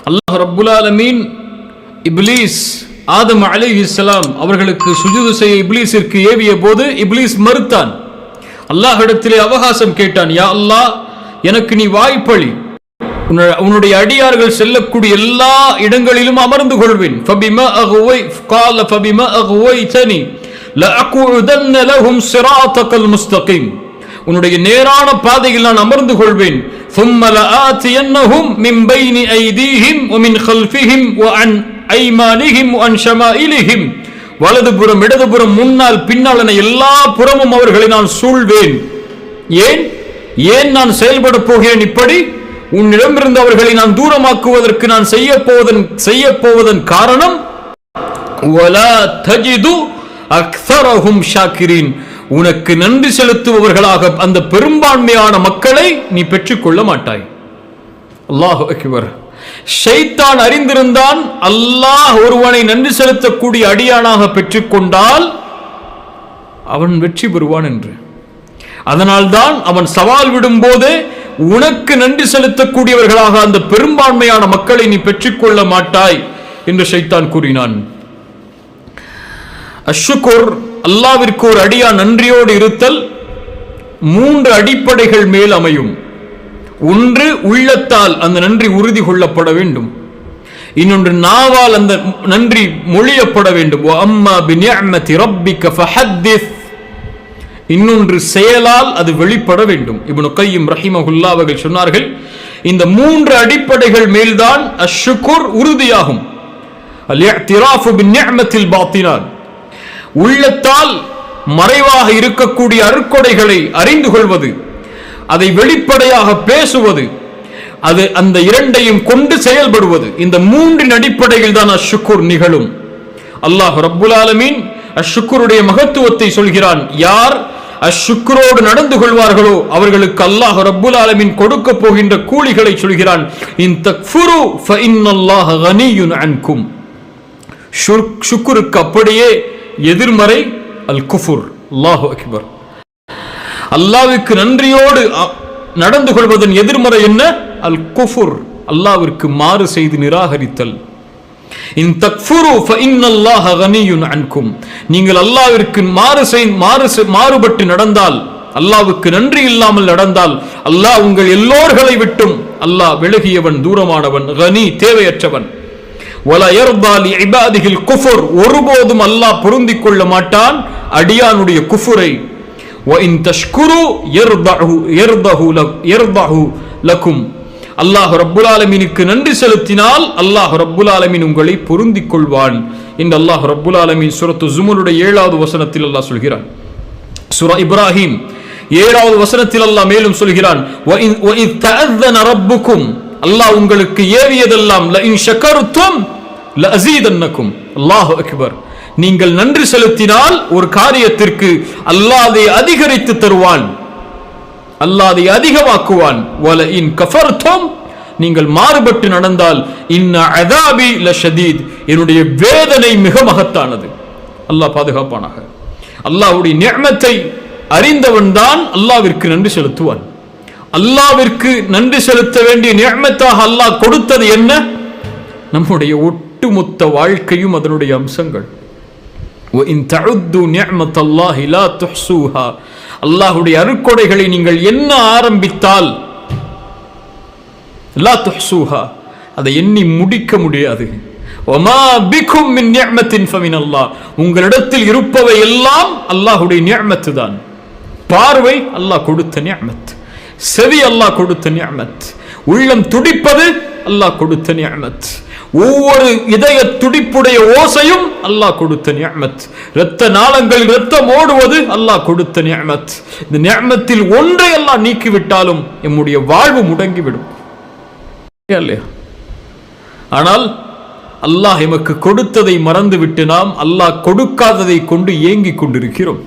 அல்லாஹ் ரப்புல் ஆலமீன் இப்லீஸ் ஆதம் அலைஹிஸ்ஸலாம் அவர்களுக்கு சுஜூது செய்ய இப்லீஸிற்கு ஏவிய போது இப்லீஸ் மறுத்தான். அல்லாஹ்விடத்திலே அவகாசம் கேட்டான். யா அல்லாஹ், எனக்கு நீ வாய்ப்பளி, உன்னுடைய அடியார்கள் செல்லக்கூடிய எல்லா இடங்களிலும் அமர்ந்து கொள்வேன். ஃபபிமா அக்வைதனி லஅகுதன்ன லஹும் ஸிராத்தகல் முஸ்தகீம், உன்னுடைய நேரான பாதையில் நான் அமர்ந்து கொள்வேன். ثم لآتينهم من بين أيديهم ومن خلفهم وعن أيمانهم وعن شمائلهم, வலதுபுறம் இடதுபுறம் முன்னால் பின்னால் என எல்லா புறமும் அவர்களை நான் சூழ்வேன். ஏன் நான் செயல்பட போகிறேன் இப்படி? உன்னிடமிருந்து அவர்களை நான் தூரமாக்குவதற்கு நான் செய்ய போவதன் காரணம் ولا تجد أكثرهم شاكرين, உனக்கு நன்றி செலுத்துபவர்களாக அந்த பெரும்பான்மையான மக்களை நீ பெற்றுக்கொள்ள மாட்டாய். அல்லாஹு அக்பர். ஷைத்தான் அறிந்திருந்தான் அல்லாஹ் ஒருவனை நன்றி செலுத்தக்கூடிய அடியானாக பெற்றுக்கொண்டால் அவன் வெற்றி பெறுவான் என்று. அதனால்தான் அவன் சவால் விடும் போது உனக்கு நன்றி செலுத்தக்கூடியவர்களாக அந்த பெரும்பான்மையான மக்களை நீ பெற்றுக்கொள்ள மாட்டாய் என்று ஷைத்தான் கூறினான். அஷ்ஷுக்குர், அல்லாவிற்கு ஒரு அடியா நன்றியோடு இருத்தல் 3 அடிப்படைகள் மேல் அமையும். ஒன்று, உள்ளத்தால் அந்த நன்றி உறுதி கொள்ளப்பட வேண்டும். இன்னொன்று, நாவால் அந்த நன்றி மொழியப்பட வேண்டும். அம்மா பிநிஅமதி ரப்பிக ஃபஹத்திஸ், இன்னொன்று செயலால் அது வெளிப்பட வேண்டும். இப்னு கய்யிம் ரஹிமஹுல்லாஹ் அவர்கள் சொன்னார்கள், இந்த 3 அடிப்படைகள் மேல்தான் அஷ்ஷுக்குர் உறுதியாகும். அல்-இஅ்திராஃபு பிநிஅமத்தில் பாத்தினா, உள்ளத்தால் மறைவாக இருக்கக்கூடிய அருட்கொடைகளை அறிந்து கொள்வது, அதை வெளிப்படையாக பேசுவது, அது அந்த இரண்டையும் கொண்டு செயல்படுவது, இந்த 3 அடிப்படையில் தான் அஷ்ஷுக்குர் நிகழும். அல்லாஹ் ரப்புல் ஆலமீன் அஷ்ஷுக்குருடைய மகத்துவத்தை சொல்கிறான். யார் அஷ்ஷுக்குரோடு நடந்து கொள்வார்களோ அவர்களுக்கு அல்லாஹ் ரப்புல் ஆலமீன் கொடுக்க போகின்ற கூலிகளை சொல்கிறான். இன் தக்ஃபுரு ஃபஇன்னல்லாஹ கனியுன் அன்கும், ஷுக்ருக்கு அப்படியே எதிர்மறை அல் குஃபுர். அல்லாஹு அக்பர். அல்லாஹ்வுக்கு நன்றியோடு நடந்து கொள்வதன் எதிர்மறை என்ன? அல் குஃபுர், அல்லாஹ்விற்கு மாறு செய்து நிராகரித்தல். இன் தக்ஃபுரு ஃபஇன்னல்லாஹ கனியுன் அன்கும், நீங்கள் அல்லாஹ்விற்கு மாறுபட்டு நடந்தால், அல்லாஹ்வுக்கு நன்றி இல்லாமல் நடந்தால், அல்லாஹ் உங்கள் எல்லோர்களை விட்டும் அல்லாஹ் விலகியவன், தூரமானவன், கனி தேவையற்றவன். வலா யர்தா லிஇபாதிஹில் குஃபுர், ஒருபோதும் அல்லாஹ் பொருந்திக் கொள்ள மாட்டான் அடியானுடைய குஃபுரை. வ இன் தஷ்குரு யர்தஹு லக்கும், அல்லாஹ் ரப்புல் ஆலமீனுக்கு நன்றி செலுத்தினால் அல்லாஹ் ரப்புல் ஆலமீன் உங்களை பொருந்திக் கொள்வான் என்று அல்லாஹ் ரப்புல் ஆலமீன் சூரத்து ஸுமருடைய 7வது வசனத்தில் அல்லாஹ் சொல்கிறான். சூரா இப்ராஹிம் 7வது வசனத்தில் அல்லாஹ் மேலும் சொல்கிறான், வ இத் தஅذன ரப்புக்கும், அல்லாஹ் உங்களுக்கு ஏவியதெல்லாம் ல இன் ஷகர்தும் ல அஸீதன்னக்கும். அல்லாஹு அக்பர். நீங்கள் நன்றி செலுத்தினால் ஒரு காரியத்திற்கு அல்லாஹ் அதை அதிகரித்து தருவான், அல்லாஹ் அதை அதிகமாக்குவான். வல இன் கஃபர்தும், நீங்கள் மாறுபட்டு நடந்தால் இன்ன அஸாபி லஷதீத், என்னுடைய வேதனை மிக மகத்தானது. அல்லாஹ் பாதுகாப்பானாக. அல்லாஹ்வுடைய நிஅமத்தை அறிந்தவன் தான் அல்லாஹ்விற்கு நன்றி செலுத்துவான். அல்லாஹ்விற்கு நன்றி செலுத்த வேண்டிய நிஅமத்தாக அல்லாஹ் கொடுத்தது என்ன? நம்முடைய ஒட்டுமொத்த வாழ்க்கையும் அதனுடைய அம்சங்கள். وَإِن تَعُدُّوا نِعْمَةَ اللَّهِ لَا تُحْصُوهَا, அல்லாஹ்வுடைய அருட்கொடைகளை நீங்கள் என்ன ஆரம்பித்தால் லா துஹ்ஸூஹா, அதை எண்ணி முடிக்க முடியாது. وَمَا بِكُم مِّن نِعْمَةٍ فَمِنَ اللَّهِ, உங்களிடத்தில் இருப்பவை எல்லாம் அல்லாஹ்வுடைய நிஅமத் தான். பார்வை அல்லாஹ் கொடுத்த நிஅமத், செவி அல்லாஹ் கொடுத்த நிஅமத், உள்ளம் துடிப்பது அல்லாஹ் கொடுத்த நிஅமத், ஒவ்வொரு இதய துடிப்புடைய ஓசையும் அல்லாஹ் கொடுத்த நிஅமத், இரத்த நாளங்களில் இரத்தம் ஓடுவது அல்லாஹ் கொடுத்த நிஅமத். இந்த நிஅமத்தில் ஒன்றை அல்லாஹ் நீக்கிவிட்டாலும் நம்முடைய வாழ்வு முடங்கிவிடும். ஆனால் அல்லாஹ் எமக்கு கொடுத்ததை மறந்துவிட்டு நாம் அல்லாஹ் கொடுக்காததை கொண்டு ஏங்கிக் கொண்டிருக்கிறோம்.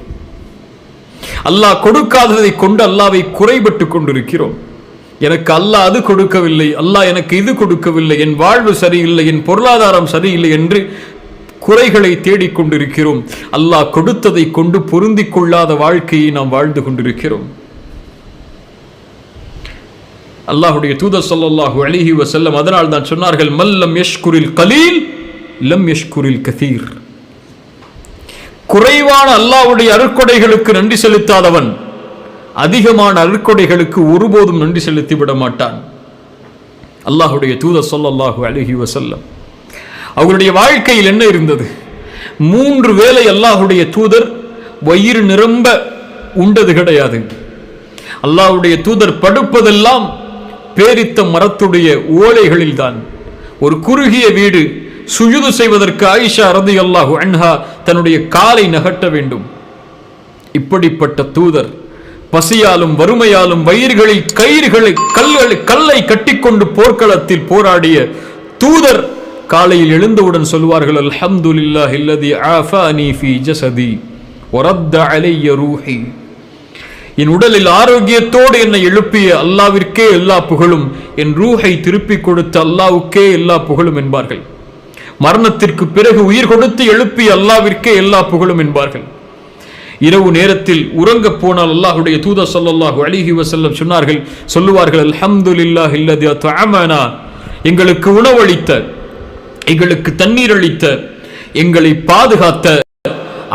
அல்லாஹ் கொடுக்காததை கொண்டு அல்லாஹ்வை குறைபட்டு கொண்டிருக்கிறோம். எனக்கு அல்லாஹ் அது கொடுக்கவில்லை, அல்லாஹ் எனக்கு இது கொடுக்கவில்லை, என் வாழ்வு சரியில்லை, என் பொருளாதாரம் சரியில்லை என்று குறைகளை தேடிக்கொண்டிருக்கிறோம். அல்லாஹ் கொடுத்ததை கொண்டு பொருந்திக் கொள்ளாத வாழ்க்கையை நாம் வாழ்ந்து கொண்டிருக்கிறோம். அல்லாஹ்வுடைய தூதர் ஸல்லல்லாஹு அலைஹி வஸல்லம் அதனால் தான் சொன்னார்கள், மல்லம் யஷ்குரில் கலீல் லம் யஷ்குரில் கதீர். குறைவான அல்லாஹ்வுடைய அருட்கொடைகளுக்கு நன்றி செலுத்தாதவன் அதிகமான அருட்கொடைகளுக்கு ஒருபோதும் நன்றி செலுத்தி விட மாட்டான். அல்லாஹ்வுடைய தூதர் ஸல்லல்லாஹு அலைஹி வஸல்லம் அவருடைய வாழ்க்கையில் என்ன இருந்தது? 3 வேளை அல்லாஹ்வுடைய தூதர் வயிறு நிரம்ப உண்டது கிடையாது. அல்லாஹ்வுடைய தூதர் படுப்பதெல்லாம் பேரித்த மரத்துடைய ஓலைகளில் தான். ஒரு குறுகிய வீடு, சுஜூது செய்வதற்கு ஆயிஷா ரலியல்லாஹு அன்ஹா தன்னுடைய காலை நகட்ட வேண்டும். இப்படிப்பட்ட தூதர் பசியாலும் வறுமையாலும் வயிறுகளில் கல்லை கட்டிக்கொண்டு போர்க்களத்தில் போராடிய தூதர் காலையில் எழுந்தவுடன் சொல்வார்கள், அல்ஹம்துலில்லாஹி அல்லதி ஆஃபானி ஃபீ ஜஸதி வரத்த அலைய ரூஹி. என் உடலில் ஆரோக்கியத்தோடு என்னை எழுப்பிய அல்லாவிற்கே எல்லா புகழும், என் ரூஹை திருப்பிக் கொடுத்த அல்லாவுக்கே எல்லா புகழும் என்பார்கள். மரணத்திற்கு பிறகு உயிர் கொடுத்து எழுப்பிய அல்லாவிற்கே எல்லா புகழும் என்பார்கள். இரவு நேரத்தில் உறங்க போனால் அல்லாஹ்வுடைய தூதர் ஸல்லல்லாஹு அலைஹி வஸல்லம் சொல்லுவார்கள், அல்ஹம்துலில்லாஹி அல்லதி அத்அமனா, எங்களுக்கு உணவளித்த, எங்களுக்கு தண்ணீர் அளித்த, எங்களை பாதுகாத்த,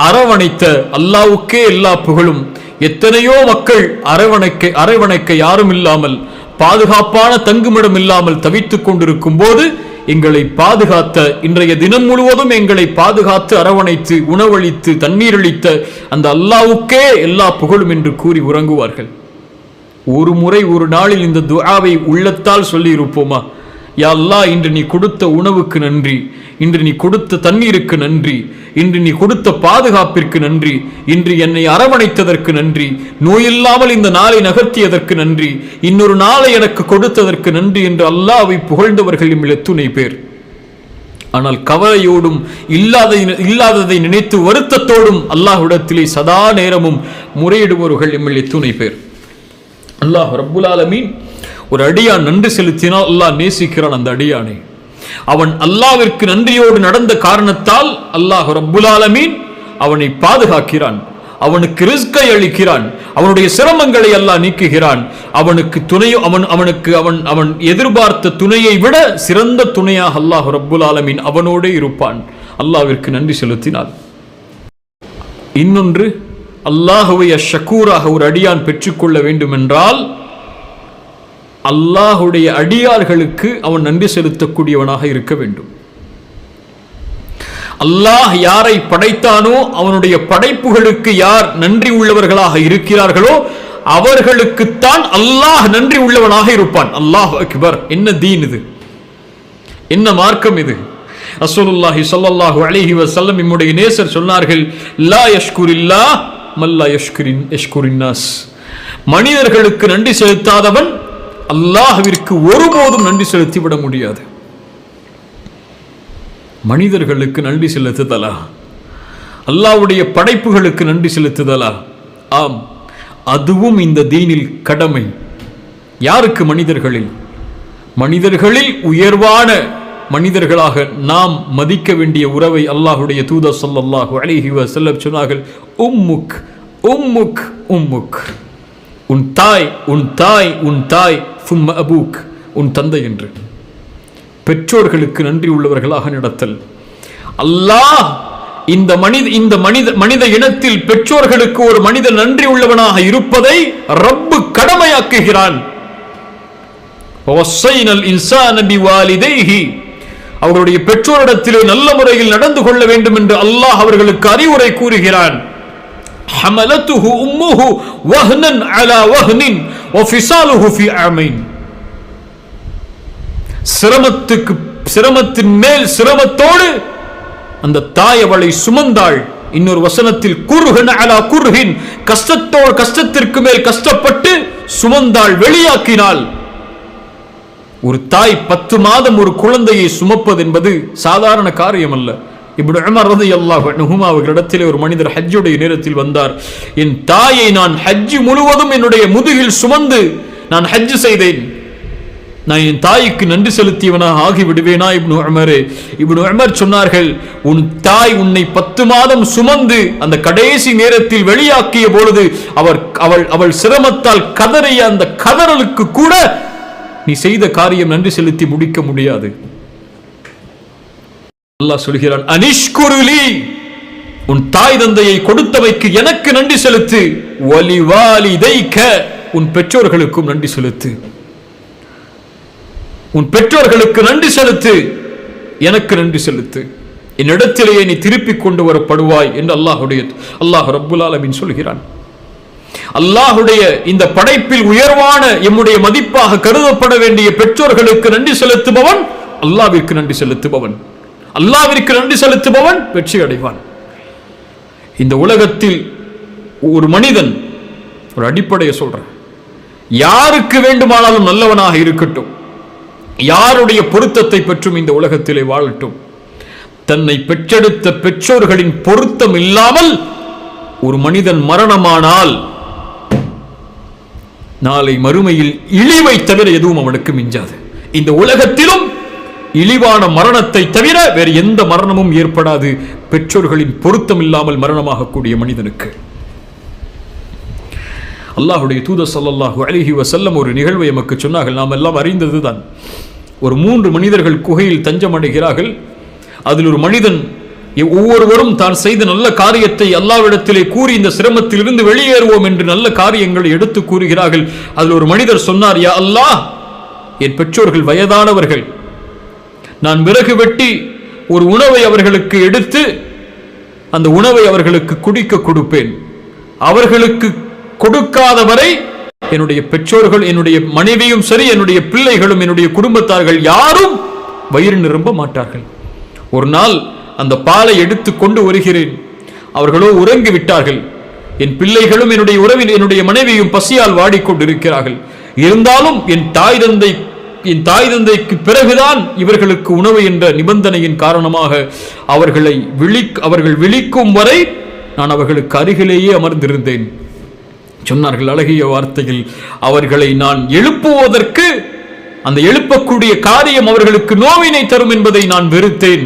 அரவணைத்த அல்லாஹ்வுக்கே எல்லா புகழும். எத்தனையோ மக்கள் அரவணைக்க யாரும் இல்லாமல், பாதுகாப்பான தங்குமிடம் இல்லாமல் தவித்துக் கொண்டிருக்கும் போது எங்களை பாதுகாத்த, இன்றைய தினம் முழுவதும் எங்களை பாதுகாத்து அரவணைத்து உணவளித்து தண்ணீர் அளித்த அந்த அல்லாஹ்வுக்கே எல்லா புகழும் என்று கூறி உறங்குவார்கள். ஒரு முறை ஒரு நாளில் இந்த துஆவை உள்ளத்தால் சொல்லி இருப்போமா? யா அல்லாஹ், இன்று நீ கொடுத்த உணவுக்கு நன்றி, இன்று நீ கொடுத்த தண்ணீருக்கு நன்றி, இன்று நீ கொடுத்த பாதுகாப்பிற்கு நன்றி, இன்று என்னை அரவணைத்ததற்கு நன்றி, நோயில்லாமல் இந்த நாளை நகர்த்தியதற்கு நன்றி, இன்னொரு நாளை எனக்கு கொடுத்ததற்கு நன்றி என்று அல்லாஹ்வை புகழ்ந்தவர்கள் இம்மில் எத்துணை பேர். ஆனால் கவலையோடும் இல்லாததை நினைத்து வருத்தத்தோடும் அல்லாஹ்விடத்திலே சதா நேரமும் முறையிடுபவர்கள் இம்மில் எத்துணை பேர். அல்லாஹ் ரப்புல் ஆலமீன் ஒரு அடியான் நன்றி செலுத்தினால் அல்லாஹ் நேசிக்கிறான் அந்த அடியானை. அவன் அல்லாஹ்விற்கு நன்றியோடு நடந்த காரணத்தால் அல்லாஹ் ரப்புல் ஆலமீன் அவனை பாதுகாக்கிறான், அவனுக்கு ரிஸ்கை அளிக்கிறான், அவனுடைய சிரமங்களை அல்லாஹ் நீக்குகிறான். அவனுக்கு துணையோ அவன் எதிர்பார்த்த துணையை விட சிறந்த துணையாக அல்லாஹ் ரப்புல் ஆலமீன் அவனோடே இருப்பான் அல்லாஹ்விற்கு நன்றி செலுத்தினான். இன்னொன்று, அல்லாஹ்வை அஷ்ஷக்கூராக ஒரு அடியான் பெற்றுக்கொள்ள வேண்டும் என்றால் அல்லாஹ்வுடைய அடியார்களுக்கு அவன் நன்றி செலுத்தக்கூடியவனாக இருக்க வேண்டும். அல்லாஹ் யாரை படைத்தானோ அவனுடைய படைப்புகளுக்கு யார் நன்றி உள்ளவர்களாக இருக்கிறார்களோ அவர்களுக்குத்தான் அல்லாஹ் நன்றி உள்ளவனாக இருப்பான். அல்லாஹ் அக்பர்! என்ன தீன் இது, என்ன மார்க்கம் இது! ரசூலுல்லாஹி ஸல்லல்லாஹு அலைஹி வஸல்லம் நம்முடைய நேசர் சொன்னார்கள், லா யஷ்குரில்லாஹ் மல்லா யஷ்குரின் நாஸ். மனிதர்களுக்கு நன்றி செலுத்தாதவன் அல்லாஹ்விற்கு ஒருபோதும் நன்றி செலுத்திவிட முடியாது. மனிதர்களுக்கு நன்றி செலுத்துதலா? அல்லாஹ்வுடைய படைப்புகளுக்கு நன்றி செலுத்துதலா? ஆம், அதுவும் இந்த தீனில் கடமை. யாருக்கு? மனிதர்களில் உயர்வான மனிதர்களாக நாம் மதிக்க வேண்டிய உறவை அல்லாஹ்வுடைய தூதர் ஸல்லல்லாஹு அலைஹி வஸல்லம் சொன்னார்கள், உம்முக் உம்முக் உம்முக். உன் தாய் உன் தாய் உன் தாய், சும்ம அபூக், உன் தந்தை என்று. பெற்றோர்களுக்கு நன்றி உள்ளவர்களாக நடத்தல். அல்லாஹ் இந்த மனித இனத்தில் பெற்றோர்களுக்கு ஒரு மனிதன் நன்றி உள்ளவனாக இருப்பதை ரப்பு கடமையாக்குகிறான். அவர்களுடைய பெற்றோரிடத்திலே நல்ல முறையில் நடந்து கொள்ள வேண்டும் என்று அல்லாஹ் அவர்களுக்கு அறிவுரை கூறுகிறான். حملته أمه وهنا على وهن وفصاله في عامين. சிரமத்தின் மேல் சிரமத்தோடு அந்த தாய் அவளை சுமந்தாள். இன்னொரு வசனத்தில் குர்ஹன் அலா குர்ஹின், கஷ்டத்திற்கு மேல் கஷ்டப்பட்டு சுமந்தாள், வெளியாக்கினாள். ஒரு தாய் 10 மாதம் ஒரு குழந்தையை சுமப்பது என்பது சாதாரண காரியம் அல்ல. இப்னு உமர் ரலியல்லாஹு அன்ஹுமா அவர்களிடத்திலே ஒரு மனிதர் ஹஜ்ஜுடைய நேரத்தில் வந்தார். என் தாயை நான் ஹஜ் முழுவதும் என்னுடைய முதுகில் சுமந்து நான் ஹஜ் செய்தேன், நான் என் தாய்க்கு நன்றி செலுத்தியவனாக ஆகிவிடுவேனா? இப்னு உமர் சொன்னார்கள், உன் தாய் உன்னை 10 மாதம் சுமந்து அந்த கடைசி நேரத்தில் வெளியாக்கிய பொழுது அவள் சிரமத்தால் கதறிய அந்த கதறலுக்கு கூட நீ செய்த காரியம் நன்றி செலுத்தி முடிக்க முடியாது. அல்லாஹ் சொல்கிறான், அனிஷ்குருலி, உன் தாய் தந்தையை கொடுத்தவைக்கு எனக்கு நன்றி செலுத்து, வலிவாலிதைக, உன் பெற்றோர்களுக்கும் நன்றி செலுத்து, உன் பெற்றோர்களுக்கு நன்றி செலுத்து, எனக்கு நன்றி செலுத்து, என்னிடத்திலேயே நீ திருப்பிக் கொண்டு வரப்படுவாய் என்று அல்லாஹ் ரப்புல் ஆலமீன் சொல்கிறான். அல்லாஹுடைய இந்த படைப்பில் உயர்வான எம்முடைய மதிப்பாக கருதப்பட வேண்டிய பெற்றோர்களுக்கு நன்றி செலுத்துபவன் அல்லாஹ்விற்கு நன்றி செலுத்துபவன், அல்லாஹ்விற்கு நன்றி செலுத்துபவன் வெற்றி அடைவான். இந்த உலகத்தில் ஒரு மனிதன், ஒரு அடிப்படையை சொல்றேன், யாருக்கு வேண்டுமானாலும் நல்லவனாக இருக்கட்டும், யாருடைய பொருத்தத்தை பெற்றும் இந்த உலகத்திலே வாழட்டும், தன்னை பெற்றெடுத்த பெற்றோர்களின் பொருத்தம் இல்லாமல் ஒரு மனிதன் மரணமானால் நாளை மறுமையில் இழிவை தவிர எதுவும் அவனுக்கு மிஞ்சாது. இந்த உலகத்திலும் இழிவான மரணத்தை தவிர வேறு எந்த மரணமும் ஏற்படாது பெற்றோர்களின் பொருத்தம் இல்லாமல் மரணமாகக்கூடிய மனிதனுக்கு. அல்லாஹுடைய தூதர் ஸல்லல்லாஹு அலைஹி வஸல்லம் ஒரு நிகழ்வை நமக்கு சொன்னார்கள், நாம் எல்லாம் அறிந்ததுதான். ஒரு 3 மனிதர்கள் குகையில் தஞ்சமடைகிறார்கள். அதில் ஒரு மனிதன், ஒவ்வொருவரும் தான் செய்த நல்ல காரியத்தை அல்லாஹ்விடத்திலே கூறி இந்த சிரமத்திலிருந்து வெளியேறுவோம் என்று நல்ல காரியங்களை எடுத்து கூறுகிறார்கள். அதில் ஒரு மனிதர் சொன்னார், யா அல்லாஹ், என் பெற்றோர்கள் வயதானவர்கள், நான் விறகு வெட்டி ஒரு உணவை அவர்களுக்கு எடுத்து அந்த உணவை அவர்களுக்கு குடிக்க கொடுப்பேன். அவர்களுக்கு கொடுக்காதவரை என்னுடைய பெற்றோர்கள், என்னுடைய மனைவியும் சரி, என்னுடைய பிள்ளைகளும், என்னுடைய குடும்பத்தார்கள் யாரும் வயிறு நிரம்ப மாட்டார்கள். ஒரு நாள் அந்த பாலை எடுத்து கொண்டு வருகிறேன். அவர்களோ உறங்கி விட்டார்கள். என் பிள்ளைகளும் என்னுடைய மனைவியும் பசியால் வாடிக்கொண்டிருக்கிறார்கள். இருந்தாலும் என் தாய் தந்தைக்கு பிறகுதான் இவர்களுக்கு உணவு என்ற நிபந்தனையின் காரணமாக அவர்கள் விழிக்கும் வரை நான் அவர்களுக்கு அருகிலேயே அமர்ந்திருந்தேன். சொன்னார்கள் அழகிய வார்த்தையில், அவர்களை நான் எழுப்புவதற்கு அந்த எழுப்பக்கூடிய காரியம் அவர்களுக்கு நோவினை தரும் என்பதை நான் வெறுத்தேன்.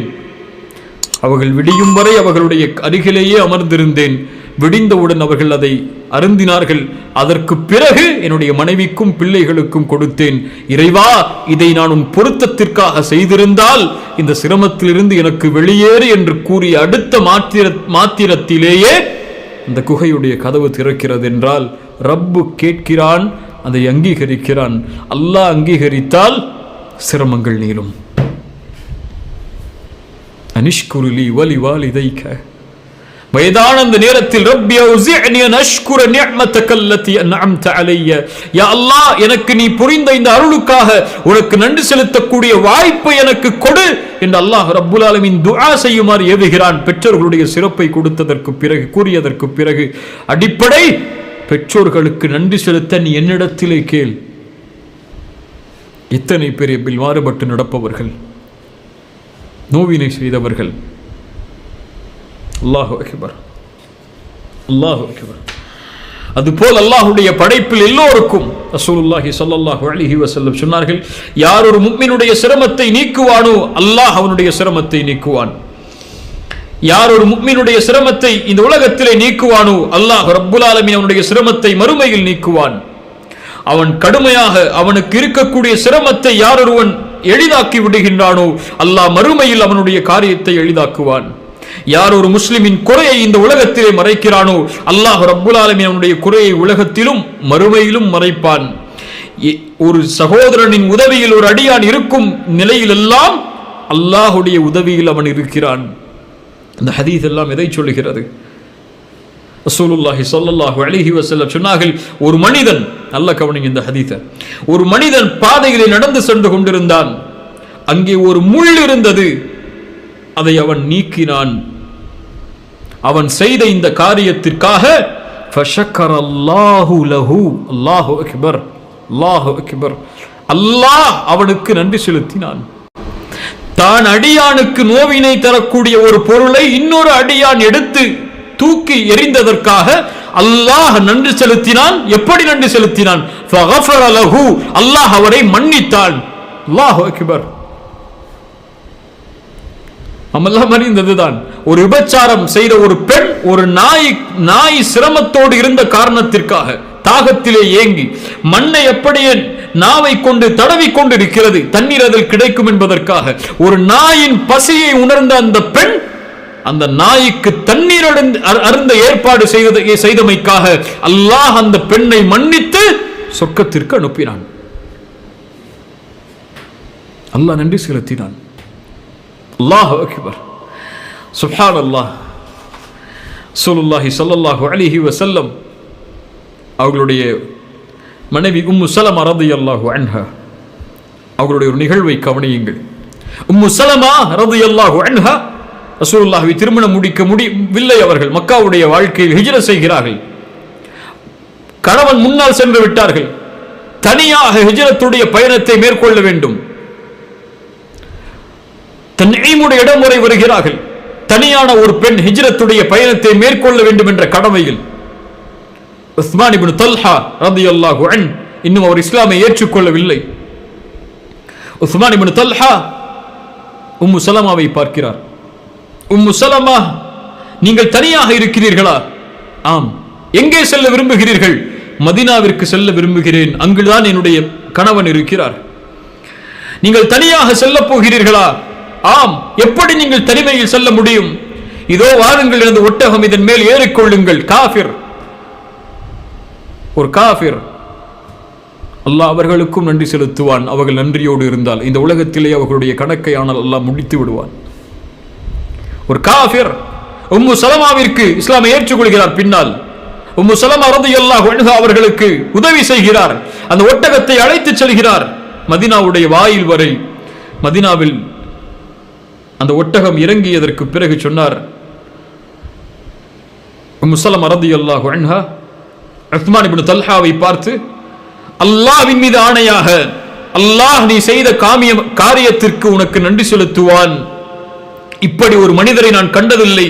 அவர்கள் விடியும் வரை அவர்களுடைய அருகிலேயே அமர்ந்திருந்தேன். விடிந்தவுடன் அவர்கள் அதை அருந்தினார்கள். அதற்கு பிறகு என்னுடைய மனைவிக்கும் பிள்ளைகளுக்கும் கொடுத்தேன். இறைவா, இதை நான் உன் பொருத்தத்திற்காக செய்திருந்தால் இந்த சிரமத்திலிருந்து எனக்கு வெளியேறு என்று கூறிய அடுத்த மாத்திரத்திலேயே அந்த குகையுடைய கதவு திறக்கிறது என்றால் ரப்பு கேட்கிறான், அதை அங்கீகரிக்கிறான். அல்லாஹ் அங்கீகரித்தால் சிரமங்கள் நீளும். அனிஷ்குருலி வலிவாலிதைக, வயதான அந்த நேரத்தில் ரப்பி அவுஸிஅனி அன் அஷ்குர நிஅமதக அல்லதி அன்அம்த அலைய, யா அல்லாஹ், எனக்கு நீ புரிந்த இந்த அருளுக்காக உனக்கு நன்றி செலுத்தக்கூடிய வாய்ப்பை எனக்கு கொடு என்று அல்லாஹ் ரப்புல் ஆலமீன் துஆ செய்யுமாறு ஏவுகிறான். பெற்றோர்களுடைய சிறப்பை கூறியதற்கு பிறகு அடிப்படை, பெற்றோர்களுக்கு நன்றி செலுத்த நீ என்னிடத்திலே கேள். இத்தனை பேர் மாறுபட்டு நடப்பவர்கள், நோவினை செய்தவர்கள். அல்லாஹு அக்பர், அல்லாஹு அக்பர். அதுபோல் அல்லாஹுடைய படைப்பில் எல்லோருக்கும் ரசூலுல்லாஹி ஸல்லல்லாஹு அலைஹி வஸல்லம் சொன்னார்கள், யார் ஒரு முஃமினுடைய சிரமத்தை நீக்குவானோ அல்லாஹ் அவனுடைய சிரமத்தை நீக்குவான். யார் ஒரு முஃமினுடைய சிரமத்தை இந்த உலகத்திலே நீக்குவானோ அல்லாஹ் ரப்புல் ஆலமீன் அவனுடைய சிரமத்தை மறுமையில் நீக்குவான். அவன் கடுமையாக அவனுக்கு இருக்கக்கூடிய சிரமத்தை யார் ஒருவன் எளிதாக்கி விடுகின்றானோ அல்லாஹ் மறுமையில் அவனுடைய காரியத்தை எளிதாக்குவான். யார் ஒரு முஸ்லிமின் குறையை இந்த உலகத்திலே மறைக்கிறானோ அல்லாஹ் ரப்புல் ஆலமீன் அவனுடைய குறையை உலகத்திலும் மறுமையிலும் மறைப்பான். ஒரு சகோதரனின் உதவியில் ஒரு அடியான் இருக்கும் நிலையிலெல்லாம் அல்லாஹுடைய உதவியில் அவன் இருக்கிறான். இந்த ஹதீஸ் எல்லாம் எதை சொல்லுகிறது? ரசூலுல்லாஹி ஸல்லல்லாஹு அலைஹி வஸல்லம் சொன்னார்கள், ஒரு மனிதன், நல்ல கவனிங்க இந்த ஹதீஸை, ஒரு மனிதன் பாதையிலே நடந்து சென்று கொண்டிருந்தான். அங்கே ஒரு முள் இருந்தது. அதை அவன் நீக்கினான். அவன் செய்த இந்த காரியத்திற்காக ஃபஷக்கரல்லாஹு லஹு, அல்லாஹு அக்பர், அல்லாஹு அக்பர், அல்லாஹ் அவனுக்கு நன்றி செலுத்தினான். தான் அடியானுக்கு நோவினை தரக்கூடிய ஒரு பொருளை இன்னொரு அடியான் எடுத்து தூக்கி எறிந்ததற்காக அல்லாஹ் நன்றி செலுத்தினான். எப்படி நன்றி செலுத்தினான்? ஃபகஃபர லஹு, அல்லாஹ் அவரை மன்னித்தான். அல்லாஹு அக்பர். நம்மெல்லாம் அறிந்ததுதான், ஒரு விபச்சாரம் செய்த ஒரு பெண், ஒரு நாய் சிரமத்தோடு இருந்த காரணத்திற்காக தாகத்திலே ஏங்கி மண்ணை அப்படியே நாவை கொண்டு தடவி கொண்டிருக்கிறது, தண்ணீர் அதில் கிடைக்கும் என்பதற்காக. ஒரு நாயின் பசியை உணர்ந்த அந்த பெண் அந்த நாய்க்கு தண்ணீர் அருந்த ஏற்பாடு செய்தமைக்காக அல்லாஹ் அந்த பெண்ணை மன்னித்து சொர்க்கத்திற்கு அனுப்பினான். அல்லாஹ் நன்றி செலுத்தினான். அல்லாஹ் அக்பர், சுப்ஹானல்லாஹ். ரசூலுல்லாஹி ஸல்லல்லாஹு அலைஹி வஸல்லம் அவர்களுடைய மனைவி உம்மு ஸலமா ரலியல்லாஹு அன்ஹா, அவர்களுடைய ஒரு நிகழ்வை கவனியுங்கள். உம்மு ஸலமா ரலியல்லாஹு அன்ஹா ரசூலுல்லாஹி திருமணம் முடிக்க முடியவில்லை. அவர்கள் மக்காவுடைய வாழ்க்கையில் ஹிஜ்ரத் செய்கிறார்கள். கணவன் முன்னால் சென்று விட்டார்கள். தனியாக ஹிஜ்ரத்துடைய பயணத்தை மேற்கொள்ள வேண்டும். தன்ஈமுடைய இடம் வரை வருகிறார்கள். தனியான ஒரு பெண் ஹிஜ்ரத்துடைய பயணத்தை மேற்கொள்ள வேண்டும் என்ற கடமையில் உஸ்மான் இப்னு தல்ஹா ரலியல்லாஹு அன்ஹு இன்னும் அவர் இஸ்லாமை ஏற்றுக்கொள்ளவில்லை. உஸ்மான் இப்னு தல்ஹா உம்மு ஸலமாவை பார்க்கிறார். உம்மு ஸலமா, நீங்கள் தனியாக இருக்கிறீர்களா? ஆம். எங்கே செல்ல விரும்புகிறீர்கள்? மதீனாவிற்கு செல்ல விரும்புகிறேன், அங்குதான் என்னுடைய கணவன் இருக்கிறார். நீங்கள் தனியாக செல்ல போகிறீர்களா? ஆம். எப்படி நீங்கள் தனிமையில் செல்ல முடியும்? இதோ வாருங்கள், எனது ஒட்டகம், இதன் மேல் ஏறிக்கொள்ளுங்கள். காஃபிர், ஒரு காஃபிர். அல்லாஹ் அவர்களுக்கும் நன்றி செலுத்துவான். அவர்கள் நன்றியோடு இருந்தால் இந்த உலகத்திலே அவர்களுடைய கணக்கை ஆனால் அல்லாஹ் முடித்து விடுவான். ஒரு காஃபிர் உம்மு ஸலமாவிற்கு இஸ்லாமை ஏற்றுக்கொள்கிறார். பின்னால் உம்மு ஸலமா ரலியல்லாஹு அன்ஹா அவர்களுக்கு உதவி செய்கிறார். அந்த ஒட்டகத்தை அழைத்துச் செல்கிறார் மதீனாவுடைய வாயில் வரை. மதீனாவில் அந்த ஒட்டகம் இறங்கியதற்கு பிறகு சொன்னார் உம்மு ஸலமா ரலியல்லாஹு அன்ஹா உஸ்மான் இப்னு தல்ஹாவை பார்த்து, அல்லாஹ்வின் மீது ஆணையாக, அல்லாஹ் நீ செய்த காரியத்திற்கு உனக்கு நன்றி செலுத்துவான். இப்படி ஒரு மனிதரை நான் கண்டதில்லை.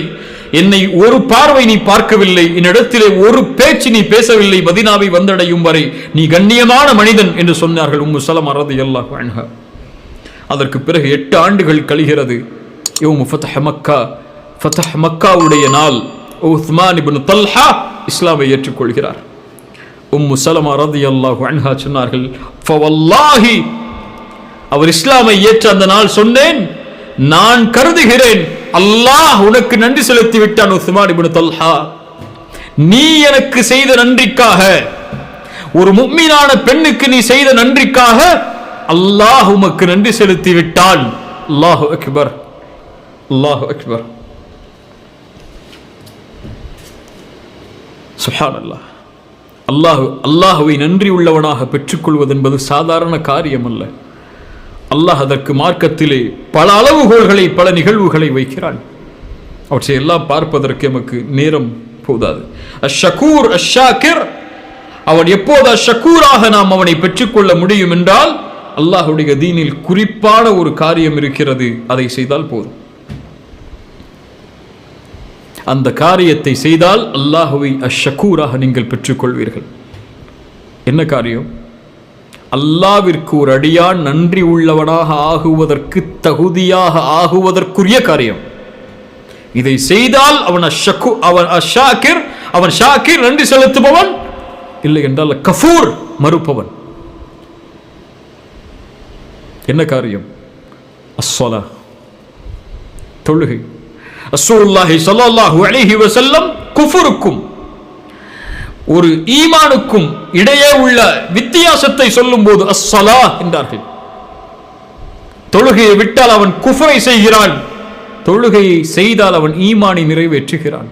என்னை ஒரு பார்வை நீ பார்க்கவில்லை, என்னிடத்திலே ஒரு பேச்சு நீ பேசவில்லை. மதீனாவை வந்தடையும் வரை நீ கண்ணியமான மனிதன் என்று சொன்னார்கள் உம்மு ஸலமா ரலியல்லாஹு அன்ஹா. அதற்கு பிறகு 8 ஆண்டுகள் கழிகிறது. யௌமு ஃபத்ஹ் மக்கா, ஃபத்ஹ் மக்காவுடைய நாள். உஸ்மான் இப்னு தல்ஹா இஸ்லாமை ஏற்றுக்கொள்கிறார். உம்மு ஸலமா ரலியல்லாஹு அன்ஹா சொன்னார்கள், ஃபவல்லாஹி, அவர் இஸ்லாமை ஏற்ற அந்த நாள் சொன்னேன், நான் கருதுகிறேன் அல்லாஹ் உனக்கு நன்றி செலுத்தி விட்டான் உஸ்மான் இப்னு தல்ஹா. நீ எனக்கு செய்த நன்றிக்காக, ஒரு முஃமினான பெண்ணுக்கு நீ செய்த நன்றிக்காக அல்லாஹ் உமக்கு நன்றி செலுத்தி விட்டான். அல்லாஹு அக்பர், அல்லாஹு அக்பர், சுப்ஹானல்லாஹ். அல்லாஹ்வை நன்றி உள்ளவனாக பெற்றுக்கொள்வது என்பது சாதாரண காரியம் அல்ல. அல்லாஹ் அதற்கு மார்க்கத்திலே பல அளவுகோல்களை, பல நிகழ்வுகளை வைக்கிறான். அவற்றை எல்லாம் பார்ப்பதற்கு நமக்கு நேரம் போதாது. அஷ்ஷகூர் அஷ்ஷாக்கிர், அவன் எப்போது அஷ்ஷகூராக நாம் அவனை பெற்றுக்கொள்ள முடியும் என்றால் அல்லாஹ்வுடைய தீனில் குறிப்பான ஒரு காரியம் இருக்கிறது, அதை செய்தால் போதும். அந்த காரியத்தை செய்தால் அல்லாஹ்வை அஷ்ஷகூராக நீங்கள் பெற்றுக்கொள்வீர்கள். என்ன காரியம்? அல்லாஹ்விற்கு ஒரு அடியான் நன்றி உள்ளவனாக ஆகுவதற்கு, தகுதியாக ஆகுவதற்குரிய காரியம். இதை செய்தால் அவன் அஷ்ஷாக்கிர், அவன் ஷாக்கிர், நன்றி செலுத்துபவன். இல்லை என்றால் கஃபூர், மறுப்பவன். என்ன காரியம்? அஸ்ஸலா, தொழுகை. ரசூலுல்லாஹி ஸல்லல்லாஹு அலைஹி வஸல்லம் குஃபுருக்கும் ஒரு ஈமானுக்கும் இடையே உள்ள வித்தியாசத்தை சொல்லும் போது அஸ்ஸலா என்றார்கள். தொழுகையை விட்டால் அவன் குஃபரை செய்கிறான், தொழுகையை செய்தால் அவன் ஈமானை நிறைவேற்றுகிறான்.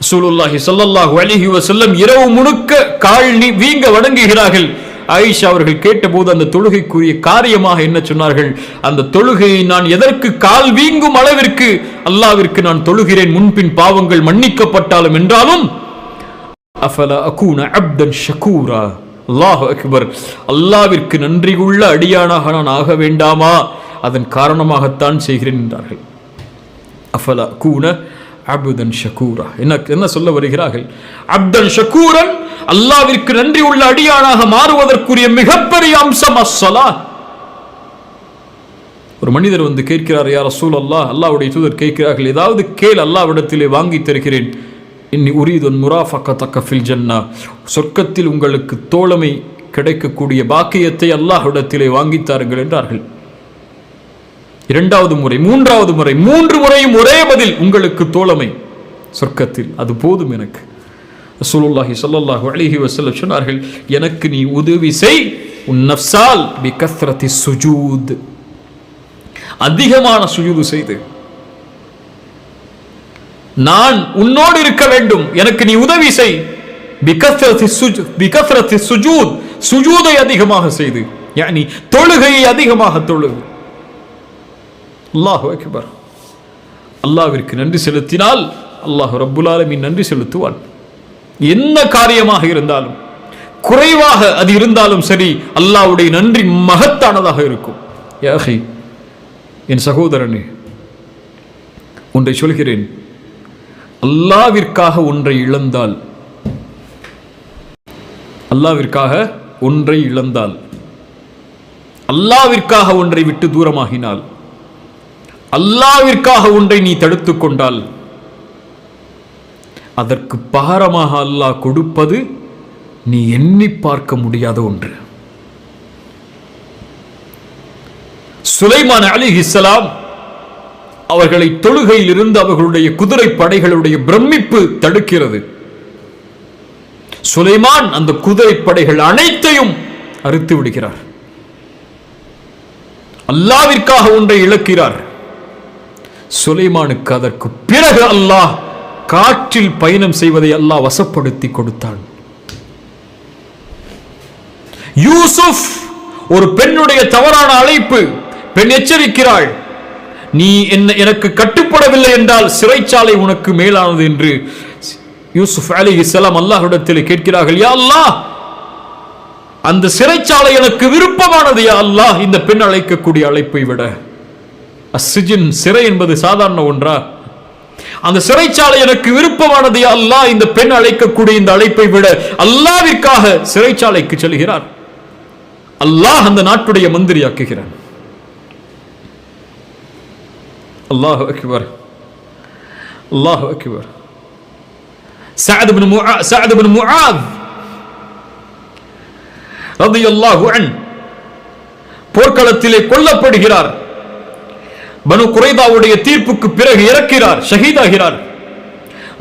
ரசூலுல்லாஹி ஸல்லல்லாஹு அலைஹி வஸல்லம் இரவு முழுக்க கால் வீங்க வணங்குகிறார்கள். ஆயிஷா அவர்கள் கேட்டபோது அந்த தொழுகைக்குரிய காரியமாக என்ன சொன்னார்கள்? அந்த தொழுகையை நான் எதற்கு கால் வீங்கும் அளவிற்கு அல்லாஹ்விற்கு நான் தொழுகிறேன், முன்பின் பாவங்கள் மன்னிக்கப்பட்டாலும் என்றாலும் அஃபலா அகூன அப்தன் ஷகூரா. அல்லாஹு அக்பர், அல்லாஹ்விற்கு நன்றி உள்ள அடியானாக நான் ஆக வேண்டாமா? அதன் காரணமாகத்தான் செய்கிறேன் என்றார்கள். அஃபலா அகூன அப்தன் ஷகூரா. என்ன சொல்ல வருகிறார்கள்? அப்தன் ஷகூரன், அல்லாஹ்விற்கு நன்றி உள்ள அடியானாக மாறுவதற்குரிய மிகப்பெரிய அம்சம் அஸ்ஸலா. ஒரு மனிதர் வந்து கேட்கிறார், யா ரசூலல்லாஹ், அல்லாஹ்வுடைய தூதர் கேட்கிறார்கள், ஏதாவது கேள், அல்லாஹ்விடத்திலே வாங்கி தருகிறேன். இன்னி உரீது முராஃபகதக ஃபில் ஜன்னா, சொர்க்கத்தில் உங்களுக்கு தோழமை கிடைக்கக்கூடிய பாக்கியத்தை அல்லாஹ்விடத்திலே வாங்கித்தாருங்கள் என்றார்கள். இரண்டாவது முறை, மூன்றாவது முறை, 3 முறையும் ஒரே பதில், உங்களுக்கு தோழமை சொர்க்கத்தில், அது போதும் எனக்கு. ரசூலுல்லாஹி ஸல்லல்லாஹு அலைஹி வஸல்லம் சொன்னார்கள், எனக்கு நீ உதவி செய் உன் நஃப்ஸால் பிகஸ்ரத்தி சுஜூத், அதிகமான சுஜூது செய்து நான் உன்னோடு இருக்க வேண்டும், எனக்கு நீ உதவி செய். பிகஸ்ரத்தி சுஜூத், சுஜூதை அதிகமாக செய்து, யானி தொழுகையை அதிகமாக தொழுகு. அல்லாஹு அக்பர். அல்லாஹ்விற்கு நன்றி செலுத்தினால் அல்லாஹ் ரப்புல் ஆலமீன் நன்றி செலுத்துவான். என்ன காரியமாக இருந்தாலும், குறைவாக அது இருந்தாலும் சரி, அல்லாஹ்வுடைய நன்றி மகத்தானதாக இருக்கும். யா அஹி, என் சகோதரனே, ஒன்றை சொல்கிறேன், அல்லாஹ்விற்காக ஒன்றை இழந்தால், அல்லாஹ்விற்காக ஒன்றை இழந்தால், அல்லாஹ்விற்காக ஒன்றை விட்டு தூரமாகினால், அல்லாஹ்விற்காக ஒன்றை நீ தடுத்துக் கொண்டால், அதற்கு பகரமாக அல்லாஹ் கொடுப்பது நீ எண்ணி பார்க்க முடியாத ஒன்று. சுலைமான் அலைஹிஸ்ஸலாம் அவர்களை தொழுகையில் இருந்து அவர்களுடைய குதிரை படைகளுடைய பிரமிப்பு தடுக்கிறது. சுலைமான் அந்த குதிரை படைகள் அனைத்தையும் அறுத்து விடுகிறார். அல்லாஹ்விற்காக ஒன்றை இழக்கிறார். சுலைமானுக்கு அதற்கு பிறகு அல்லாஹ் காற்றில் பயணம் செய்வதை அல்லாஹ் வசப்படுத்தி கொடுத்தான். யூசுப், ஒரு பெண்ணுடைய தவறான அழைப்பு, பெண் எச்சரிக்கிறாள், நீ எனக்கு கட்டுப்படவில்லை என்றால் சிறைச்சாலை உனக்கு மேலானது என்று யூசுப் அலைஹிஸ்ஸலாம் அல்லாஹ்விடத்தில் கேட்கிறார்கள். யா அல்லாஹ், அந்த சிறைச்சாலை எனக்கு விருப்பமானது யா அல்லாஹ், இந்த பெண் அழைக்கக்கூடிய அழைப்பை விட. அஸ்ஸிஜின், சிறை என்பது சாதாரண ஒன்றா? அந்த சிறைச்சாலை எனக்கு விருப்பமானது யா அல்லாஹ், இந்த பெண் அழைக்கக்கூடிய இந்த அழைப்பை விட. அல்லாஹ்விற்காக சிறைச்சாலைக்கு செல்கிறார். அல்லாஹ் அந்த நாட்டுடைய மந்திரியாக்குகிறான். அல்லாஹு அக்பர், அல்லாஹு அக்பர். சஅத் இப்னு முஆத் ரலியல்லாஹு அன்ஹு போர்க்களத்திலே கொல்லப்படுகிறார். பனு குரைதாவுடைய தீர்ப்புக்கு பிறகு இறக்கிறார், ஷஹீதாகிறார்.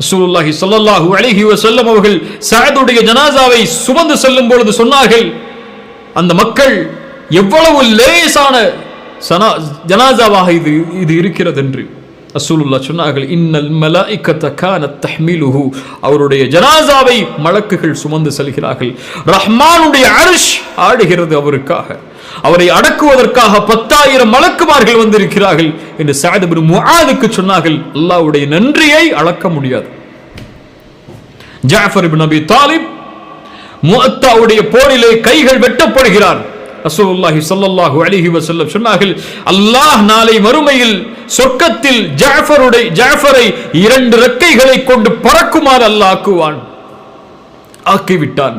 ரசூலுல்லாஹி ஸல்லல்லாஹு அலைஹி வஸல்லம் அவர்கள் சஅதுடைய ஜனாசாவை சுமந்து செல்லும் பொழுது சொன்னார்கள், அந்த மக்கள் எவ்வளவு லேசான ஜனாசாவாக இது இருக்கிறது என்று. ரசூலுல்லாஹ் சொன்னார்கள், இன்னல் மலாயிகத கானத் தஹ்மிலுஹு, அவருடைய ஜனாசாவை மலக்குகள் சுமந்து செல்கிறார்கள். ரஹ்மானுடைய அர்ஷ் ஆடுகிறது அவருக்காக. அவரை அடக்குவதற்காக 10,000 மலக்குமார்கள் வந்திருக்கிறார்கள் என்று சஅத் இப்னு முஆதுக்கு சொன்னார்கள். அல்லாஹ்வுடைய நன்றியை அளக்க முடியாது. ஜஅஃபர் இப்னு அபி தாலிப் முஅத்தாவுடைய போரிலே கைகள் வெட்டப்படுகிறார். ரசூலுல்லாஹி ஸல்லல்லாஹு அலைஹி வஸல்லம் சொன்னார்கள், அல்லாஹ் நாளை மறுமையில் சொர்க்கத்தில் ஜஅஃபரை 2 ரெக்கைகளை கொண்டு பறக்குமாறு அல்லாஹ் ஆக்குவான். ஆக்கிவிட்டான்.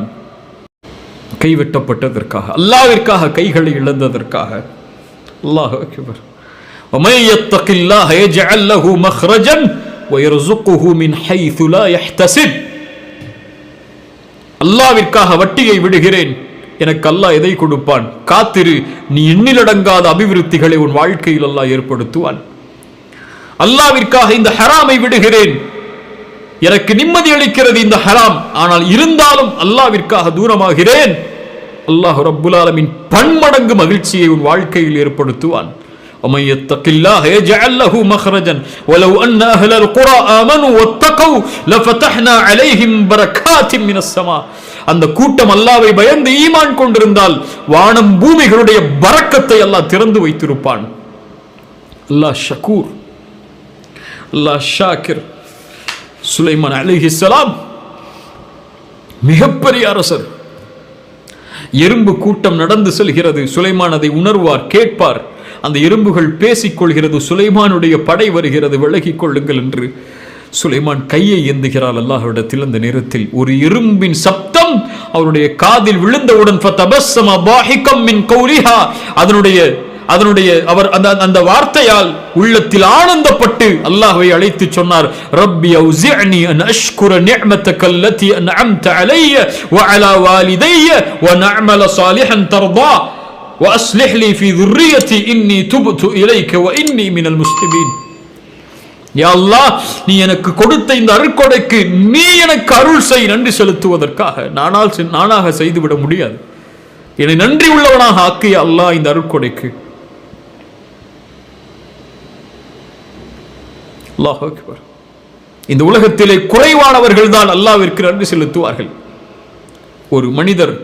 கைவிட்டப்பட்டதற்காக, அல்லாஹ்விற்காக கைகளை இழந்ததற்காக. அல்லாஹு அக்பர். وَمَن يَتَّقِ اللَّهَ يَجْعَل لَّهُ مَخْرَجًا وَيَرْزُقْهُ مِنْ حَيْثُ لَا يَحْتَسِبُ. அல்லாஹ்விற்காக வட்டியை விடுகிறேன், எனக்கு அல்லாஹ் எதை கொடுப்பான், காத்திரு, நீ எண்ணிலடங்காத அபிவிருத்திகளை உன் வாழ்க்கையில் அல்லாஹ் ஏற்படுத்துவான். அல்லாஹ்விற்காக இந்த ஹராமை விடுகிறேன், எனக்கு நிம்மதி அளிக்கிறது இந்த ஹராம், ஆனால் இருந்தாலும் அல்லாஹ்விற்காக தூரமாகிறேன். அல்லாஹ் ரப்புல் ஆலமீன் பன்மடங்கு மகிழ்ச்சியை உன் வாழ்க்கையில் ஏற்படுத்துவான். وَمَن يَتَّقِ اللَّهَ يَجْعَل لَّهُ مَخْرَجًا وَلَوْ أَنَّ أَهْلَ الْقُرَى آمَنُوا وَاتَّقَوْا لَفَتَحْنَا عَلَيْهِمْ بَرَكَاتٍ مِنَ السَّمَاءِ. அந்த கூட்டம் அல்லாஹ்வை பயந்து ஈமான் கொண்டிருந்தால் வானம் பூமிகளுடைய பரக்கத்தை அல்லாஹ் திறந்து வைத்திருப்பான். அல்லாஹ் ஷக்கூர், அல்லாஹ் ஷாக்கிர். சுலைமான் அலைஹிஸ்ஸலாம் மிகப்பெரிய அரசர். எறும்பு கூட்டம் நடந்து செல்கிறது. சுலைமான் அதை உணர்வார், கேட்பார். அந்த எறும்புகள் பேசிக் கொள்கிறது, சுலைமானுடைய படை வருகிறது, விலகிக் கொள்ளுங்கள் என்று. சுலைமான் கையை ஏந்துகிறார் அல்லாஹ்விடத்தில். அந்த நேரத்தில் ஒரு எறும்பின் சப்தம் அவருடைய காதில் விழுந்தவுடன் அதனுடைய அதனுடைய அவர் அந்த வார்த்தையால் உள்ளத்தில் ஆனந்தப்பட்டு அல்லாஹ்வை அழைத்து சொன்னார், ரப்பி அவ்ஸிஅனி அன் அஷ்குர நிஅமதக அல்லதி அன்அம்த அலைய வ அலா வாலிதைய வ நஅமல சாலிஹன் தர்தா வ அஸ்லிஹ் லி ஃபீ ذُرِّيَّتِي இன்னி துப்து இலைக வ இன்னி மினல் முஸ்லிமீன். யா அல்லாஹ், நீ எனக்கு கொடுத்த இந்த அருட்கொடைக்கு நீ எனக்கு அருள் செய். நன்றி செலுத்துவதற்காக நானாக செய்துவிட முடியாது. என்னை நன்றி உள்ளவனாக ஆக்கிய அல்லாஹ் இந்த அருட்கொடைக்கு. அல்லாஹ் அக்பர். இந்த உலகத்திலே குறைவானவர்கள் தான் அல்லாஹ்விற்கு நன்றி செலுத்துவார்கள். ஒரு மனிதர்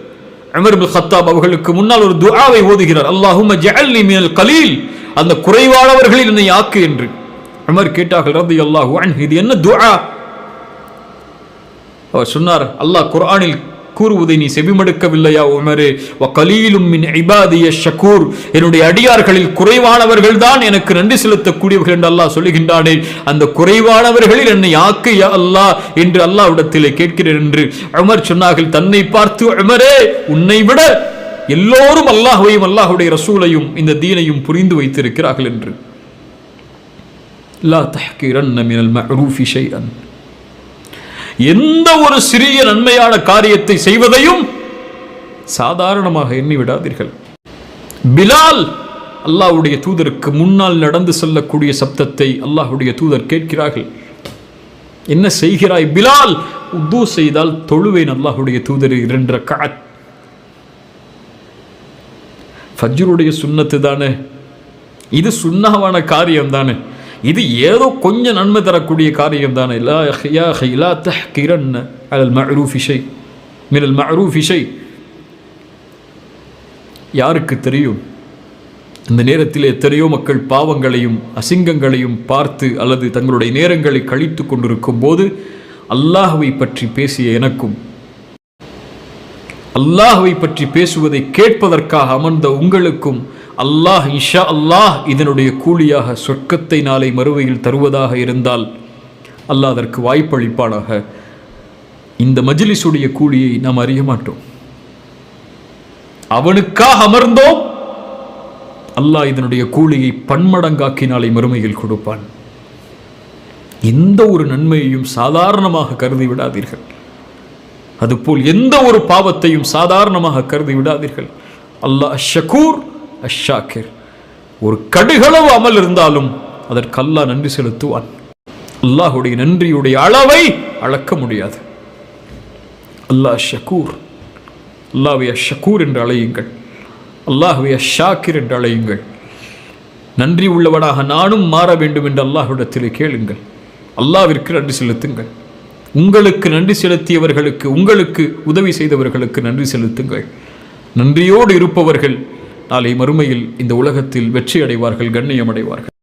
உமர் இப்னு கத்தாப் அவர்களுக்கு முன்னால் ஒரு துஆவை ஓதுகிறார், அல்லாஹும்ம ஜஅல்னி மினல் கலீல், அந்த குறைவானவர்களில் என்னை ஆக்கு என்று. உமர் கேட்டார்கள் ரலியல்லாஹு அன்ஹு, இது என்ன துஆ? அவர் சொன்னார், அல்லாஹ் குர்ஆனில் கூறுவதை நீ செவிமடுக்கவில்லையா உமரே? வ கலீலும் மின் இபாதிய ஷக்கூர், என்னுடைய அடியார்களில் குறைவானவர்கள் தான் எனக்கு நன்றி செலுத்தக்கூடியவர்கள் என்று அல்லாஹ் சொல்லுகின்றானே, அந்த குறைவானவர்களில் என்னை ஆக்கு யா அல்லாஹ் என்று அல்லாஹ்விடத்திலே கேட்கிறேன் என்று உமர் சொன்னார்கள். தன்னை பார்த்து, உமரே, உன்னை விட எல்லோரும் அல்லாஹ்வையும் அல்லாஹ்வுடைய ரசூலையும் இந்த தீனையும் புரிந்து வைத்திருக்கிறார்கள் என்று. லா தஹ்கிரன்ன மினல் மஅரூஃபி ஷைஅன், எந்த ஒரு சிறிய நன்மையான காரியத்தை செய்வதையும் சாதாரணமாக எண்ணி விடாதீர்கள். பிலால் அல்லாஹ்வுடைய தூதருக்கு முன்னால் நடந்து செல்லக்கூடிய சப்தத்தை அல்லாஹ்வுடைய தூதர் கேட்கிறார்கள். என்ன செய்கிறாய் பிலால்? உது செய்தால் தொழுவேன் அல்லாஹ்வுடைய தூதர் 2 ரக்அத். ஃபஜ்ருடைய சுன்னத்து தானே இது, சுன்னஹான காரியம் தானே இது, ஏதோ கொஞ்சம் நன்மை தரக்கூடிய காரியம் தானே. லா யா அஹி லா தஹ்கிரன்ன அலல் மஅரூஃபி ஷை மினல் மஅரூஃபி ஷை. யாருக்கு தெரியும் இந்த நேரத்தில் எத்தனையோ மக்கள் பாவங்களையும் அசிங்கங்களையும் பார்த்து அல்லது தங்களுடைய நேரங்களை கழித்து கொண்டிருக்கும் போது அல்லாஹ்வை பற்றி பேசிய எனக்கும் அல்லாஹ்வை பற்றி பேசுவதை கேட்பதற்காக அமர்ந்த உங்களுக்கும் அல்லாஹ் இன்ஷா அல்லாஹ் இதனுடைய கூலியாக சொர்க்கத்தை நாளை மறுமையில் தருவதாக இருந்தால் அல்லாஹ் அதற்கு வாய்ப்பளிப்பானாக. இந்த மஜ்லிஸுடைய கூலியை நாம் அறிய மாட்டோம். அவனுக்காக அமர்ந்தோம், அல்லாஹ் இதனுடைய கூலியை பன்மடங்காக்கி நாளை மறுமையில் கொடுப்பான். எந்த ஒரு நன்மையையும் சாதாரணமாக கருதி விடாதீர்கள். அதுபோல் எந்த ஒரு பாவத்தையும் சாதாரணமாக கருதி விடாதீர்கள். அல்லாஹ் ஷக்கூர் அஷாக்கிர். ஒரு கடுகளவு அமல் இருந்தாலும் அதற்கு அல்லாஹ் நன்றி செலுத்துவான். அல்லாஹுடைய நன்றியுடைய அளவை அளக்க முடியாது. அல்லாஹ் ஷக்கூர். அல்லாஹ்வை ஷக்கூர் என்று அழையுங்கள், அல்லாஹ்வை ஷாக்கிர் என்று அழையுங்கள். நன்றி உள்ளவனாக நானும் மாற வேண்டும் என்று அல்லாஹ்விடத்தில் கேளுங்கள். அல்லாஹ்விற்கு நன்றி செலுத்துங்கள். உங்களுக்கு நன்றி செலுத்தியவர்களுக்கு, உங்களுக்கு உதவி செய்தவர்களுக்கு நன்றி செலுத்துங்கள். நன்றியோடு இருப்பவர்கள் நாளை மறுமையில் இந்த உலகத்தில் வெற்றி அடைவார்கள், கண்ணியம் அடைவார்கள்.